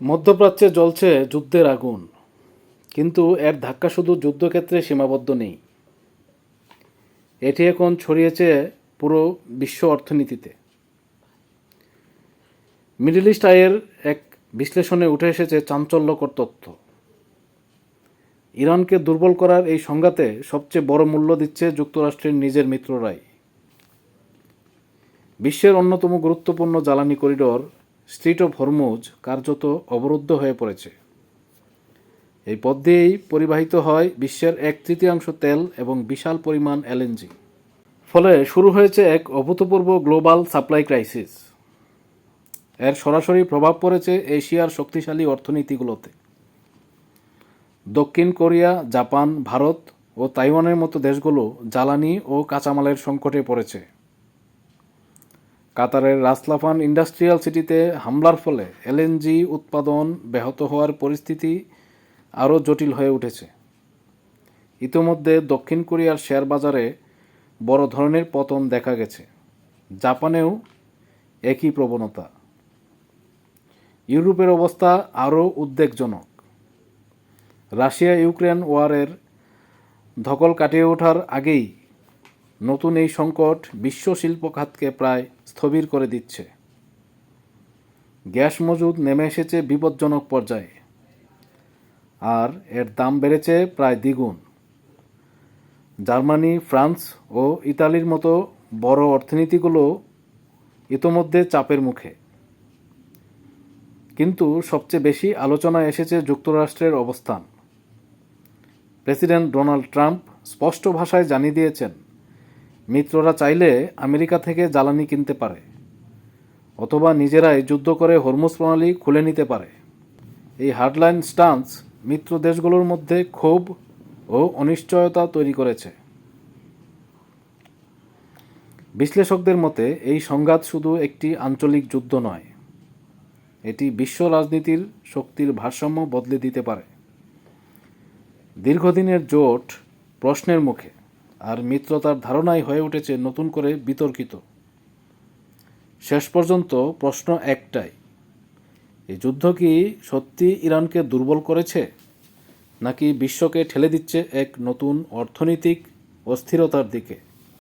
মধ্যপ্রাচ্যে জ্বলছে যুদ্ধের আগুন, কিন্তু এর ধাক্কা শুধু যুদ্ধক্ষেত্রে সীমাবদ্ধ নেই। এটি এখন ছড়িয়েছে পুরো বিশ্ব অর্থনীতিতে। মিডল ইস্ট আইয়ের এক বিশ্লেষণে উঠে এসেছে চাঞ্চল্যকর তথ্য। ইরানকে দুর্বল করার এই সংঘাতে সবচেয়ে বড় মূল্য দিচ্ছে যুক্তরাষ্ট্রের নিজের মিত্ররাই। বিশ্বের অন্যতম গুরুত্বপূর্ণ জ্বালানি করিডোর স্ট্রিট অফ হরমুজ কার্যত অবরুদ্ধ হয়ে পড়েছে। এই পথ দিয়েই পরিবাহিত হয় বিশ্বের 1/3 তেল এবং বিশাল পরিমাণ এলএনজি। ফলে শুরু হয়েছে এক অভূতপূর্ব গ্লোবাল সাপ্লাই ক্রাইসিস। এর সরাসরি প্রভাব পড়েছে এশিয়ার শক্তিশালী অর্থনীতিগুলোতে। দক্ষিণ কোরিয়া, জাপান, ভারত ও তাইওয়ানের মতো দেশগুলো জ্বালানি ও কাঁচামালের সংকটে পড়েছে। কাতারের রাসলাফান ইন্ডাস্ট্রিয়াল সিটিতে হামলার ফলে এলএনজি উৎপাদন ব্যাহত হওয়ার পরিস্থিতি আরও জটিল হয়ে উঠেছে। ইতোমধ্যে দক্ষিণ কোরিয়ার শেয়ার বাজারে বড় ধরনের পতন দেখা গেছে। জাপানেও একই প্রবণতা। ইউরোপের অবস্থা আরও উদ্বেগজনক। রাশিয়া ইউক্রেন ওয়ারের ধকল কাটিয়ে ওঠার আগেই নতুন এই সংকট বিশ্ব শিল্প খাতকে প্রায় স্থবির করে দিচ্ছে। গ্যাস মজুদ নেমে এসেছে বিপজ্জনক পর্যায়ে, আর এর দাম বেড়েছে প্রায় দ্বিগুণ। জার্মানি, ফ্রান্স ও ইতালির মতো বড় অর্থনীতিগুলো ইতোমধ্যে চাপের মুখে। কিন্তু সবচেয়ে বেশি আলোচনায় এসেছে যুক্তরাষ্ট্রের অবস্থান। প্রেসিডেন্ট ডোনাল্ড ট্রাম্প স্পষ্ট ভাষায় জানিয়ে দিয়েছেন, মিত্ররা চাইলে আমেরিকা থেকে জ্বালানি কিনতে পারে, অথবা নিজেরাই যুদ্ধ করে হরমুজ প্রণালী খুলে নিতে পারে। এই হার্ডলাইন স্টান্স মিত্র দেশগুলোর মধ্যে ক্ষোভ ও অনিশ্চয়তা তৈরি করেছে। বিশ্লেষকদের মতে এই সংঘাত শুধু একটি আঞ্চলিক যুদ্ধ নয়, এটি বিশ্ব রাজনীতির শক্তির ভারসাম্য বদলে দিতে পারে। দীর্ঘদিনের জোট প্রশ্নের মুখে, আর মিত্রতার ধারণাই হয়ে উঠেছে নতুন করে বিতর্কিত। শেষ পর্যন্ত প্রশ্ন একটাই, এই যুদ্ধ কি সত্যি ইরানকে দুর্বল করেছে, নাকি বিশ্বকে ঠেলে দিচ্ছে এক নতুন অর্থনৈতিক অস্থিরতার দিকে?